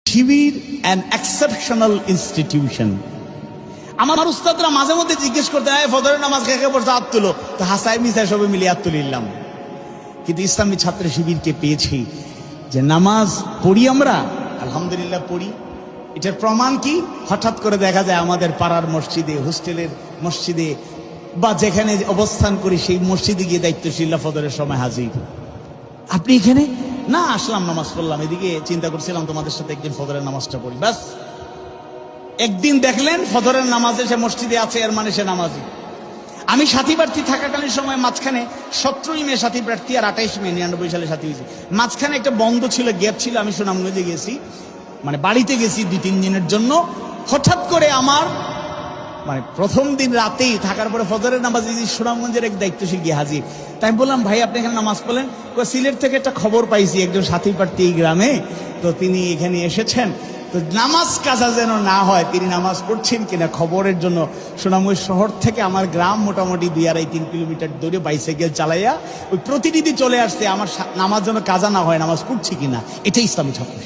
Shibir an exceptional institution. আমার উস্তাদরা মাঝে মধ্যে জিজ্ঞেস করতে হয় ফজরের নামাজ খেয়ে পড়ছে হাত তুলো, তো হাসাই মিসাই সবে মিলে হাত তুলিলাম। কিন্তু ইসলামী ছাত্র শিবিরকে পেয়েছি যে নামাজ পড়ি আমরা, আলহামদুলিল্লাহ পড়ি। এটার প্রমাণ কি? হঠাৎ করে দেখা যায় আমাদের পাড়ার মসজিদে, হোস্টেলের মসজিদে বা যেখানে অবস্থান করি সেই মসজিদে গিয়ে দায়িত্বশীল ফজরের সময় হাজির। আপনি এখানে না, আসলাম নামাজ পড়লাম, এদিকে চিন্তা করছিলাম তোমাদের সাথে একদিন ফজরের নামাজটা পড়ি, ব্যাস। একদিন দেখলেন ফজরের নামাজে সে মসজিদে আছে, এর মানে সে নামাজি। আমি সাথী প্রার্থী থাকাকালীন সময় মাঝখানে 17ই মে সাথী প্রার্থী আর 28 মে 99 সালে সাথী হয়েছি। মাঝখানে একটা বন্ধ ছিল, গ্যাপ ছিল। আমি সুনামগঞ্জে গেছি, মানে বাড়িতে গেছি 2-3 দিনের জন্য। হঠাৎ করে আমার মানে প্রথম দিন রাতেই থাকার পরে ফজরের নামাজে সুনামগঞ্জের এক দায়িত্বশীল গিয়ে হাজির। তাই বললাম, ভাই আপনি এখানে নামাজ পড়লেন? সিলেট থেকে একটা খবর পাইছি একজন সাথী প্রার্থী এই গ্রামে, তো তিনি এখানে এসেছেন, তো নামাজ কাজা যেন না হয়, তিনি নামাজ পড়ছেন কিনা খবরের জন্য সুনামগঞ্জ শহর থেকে আমার গ্রাম মোটামুটি 2-2.5-3 কিলোমিটার দূরে বাইসাইকেল চালাইয়া ওই প্রতিনিধি চলে আসছে আমার নামাজ যেন কাজা না হয়, নামাজ পড়ছি কিনা। এটাই ইসলামী ছাত্র।